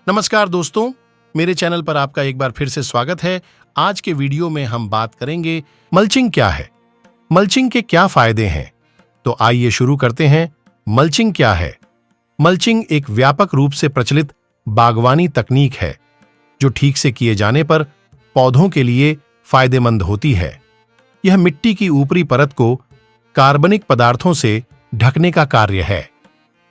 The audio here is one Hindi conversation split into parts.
नमस्कार दोस्तों, मेरे चैनल पर आपका एक बार फिर से स्वागत है। आज के वीडियो में हम बात करेंगे मल्चिंग क्या है, मल्चिंग के क्या फायदे हैं। तो आइए शुरू करते हैं। मल्चिंग क्या है? मल्चिंग एक व्यापक रूप से प्रचलित बागवानी तकनीक है जो ठीक से किए जाने पर पौधों के लिए फायदेमंद होती है। यह मिट्टी की ऊपरी परत को कार्बनिक पदार्थों से ढकने का कार्य है।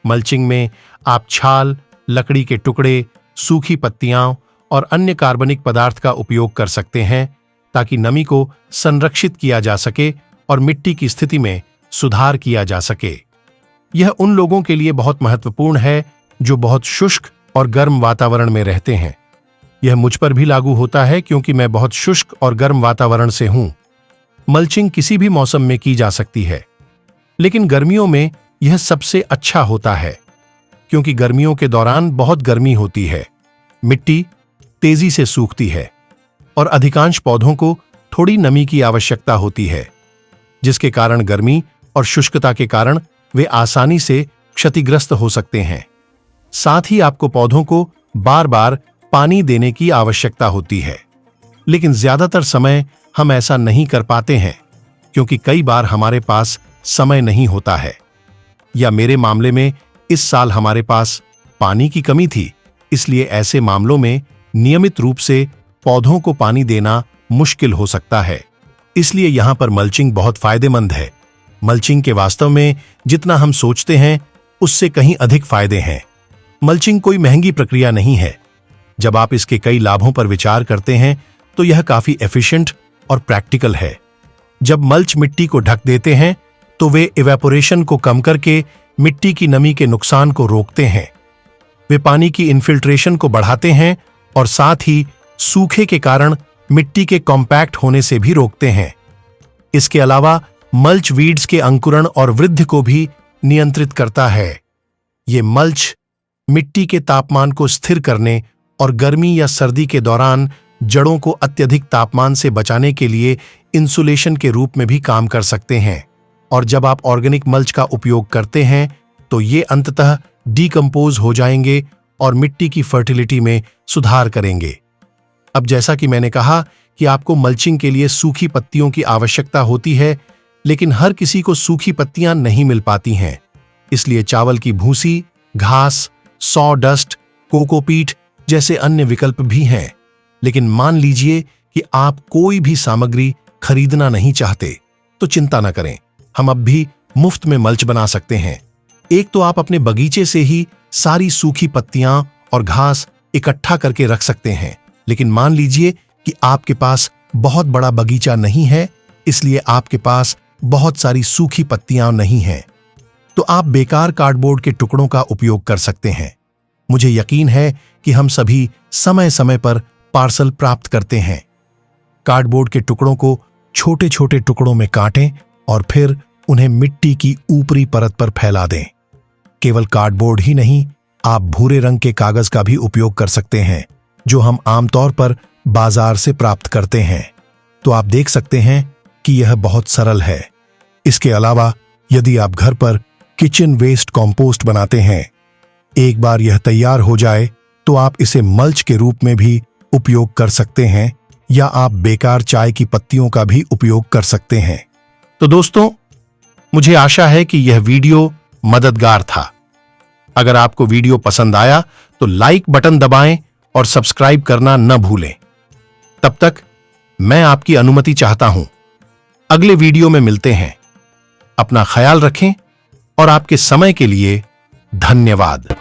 मल्चिंग में आप छाल, लकड़ी के टुकड़े, सूखी पत्तियां और अन्य कार्बनिक पदार्थ का उपयोग कर सकते हैं ताकि नमी को संरक्षित किया जा सके और मिट्टी की स्थिति में सुधार किया जा सके। यह उन लोगों के लिए बहुत महत्वपूर्ण है जो बहुत शुष्क और गर्म वातावरण में रहते हैं। यह मुझ पर भी लागू होता है क्योंकि मैं बहुत शुष्क और गर्म वातावरण से हूं। मल्चिंग किसी भी मौसम में की जा सकती है, लेकिन गर्मियों में यह सबसे अच्छा होता है क्योंकि गर्मियों के दौरान बहुत गर्मी होती है, मिट्टी तेजी से सूखती है और अधिकांश पौधों को थोड़ी नमी की आवश्यकता होती है, जिसके कारण गर्मी और शुष्कता के कारण वे आसानी से क्षतिग्रस्त हो सकते हैं। साथ ही आपको पौधों को बार बार पानी देने की आवश्यकता होती है, लेकिन ज्यादातर समय हम ऐसा नहीं कर पाते हैं क्योंकि कई बार हमारे पास समय नहीं होता है, या मेरे मामले में इस साल हमारे पास पानी की कमी थी, इसलिए ऐसे मामलों में नियमित रूप से पौधों को पानी देना मुश्किल हो सकता है। इसलिए यहां पर मल्चिंग बहुत फायदेमंद है। मल्चिंग के वास्तव में जितना हम सोचते हैं उससे कहीं अधिक फायदे हैं। मल्चिंग कोई महंगी प्रक्रिया नहीं है। जब आप इसके कई लाभों पर विचार करते हैं तो यह काफी एफिशिएंट और प्रैक्टिकल है। जब मल्च मिट्टी को ढक देते हैं तो वे इवेपोरेशन को कम करके मिट्टी की नमी के नुकसान को रोकते हैं। वे पानी की इन्फिल्ट्रेशन को बढ़ाते हैं और साथ ही सूखे के कारण मिट्टी के कॉम्पैक्ट होने से भी रोकते हैं। इसके अलावा मल्च वीड्स के अंकुरण और वृद्धि को भी नियंत्रित करता है। ये मल्च मिट्टी के तापमान को स्थिर करने और गर्मी या सर्दी के दौरान जड़ों को अत्यधिक तापमान से बचाने के लिए इंसुलेशन के रूप में भी काम कर सकते हैं। और जब आप ऑर्गेनिक मल्च का उपयोग करते हैं तो ये अंततः डीकंपोज हो जाएंगे और मिट्टी की फर्टिलिटी में सुधार करेंगे। अब जैसा कि मैंने कहा कि आपको मल्चिंग के लिए सूखी पत्तियों की आवश्यकता होती है, लेकिन हर किसी को सूखी पत्तियां नहीं मिल पाती हैं। इसलिए चावल की भूसी, घास, सॉडस्ट, कोकोपीट जैसे अन्य विकल्प भी हैं। लेकिन मान लीजिए कि आप कोई भी सामग्री खरीदना नहीं चाहते, तो चिंता न करें, हम अब भी मुफ्त में मल्च बना सकते हैं। एक तो आप अपने बगीचे से ही सारी सूखी पत्तियां और घास इकट्ठा करके रख सकते हैं, लेकिन मान लीजिए कि आपके पास बहुत बड़ा बगीचा नहीं है, इसलिए आपके पास बहुत सारी सूखी पत्तियां नहीं हैं, तो आप बेकार कार्डबोर्ड के टुकड़ों का उपयोग कर सकते हैं। मुझे यकीन है कि हम सभी समय समय पर पार्सल प्राप्त करते हैं। कार्डबोर्ड के टुकड़ों को छोटे छोटे टुकड़ों में काटें और फिर उन्हें मिट्टी की ऊपरी परत पर फैला दें। केवल कार्डबोर्ड ही नहीं, आप भूरे रंग के कागज का भी उपयोग कर सकते हैं जो हम आमतौर पर बाजार से प्राप्त करते हैं। तो आप देख सकते हैं कि यह बहुत सरल है। इसके अलावा यदि आप घर पर किचन वेस्ट कंपोस्ट बनाते हैं, एक बार यह तैयार हो जाए तो आप इसे मल्च के रूप में भी उपयोग कर सकते हैं, या आप बेकार चाय की पत्तियों का भी उपयोग कर सकते हैं। तो दोस्तों, मुझे आशा है कि यह वीडियो मददगार था। अगर आपको वीडियो पसंद आया तो लाइक बटन दबाएं और सब्सक्राइब करना न भूलें। तब तक मैं आपकी अनुमति चाहता हूं। अगले वीडियो में मिलते हैं। अपना ख्याल रखें और आपके समय के लिए धन्यवाद।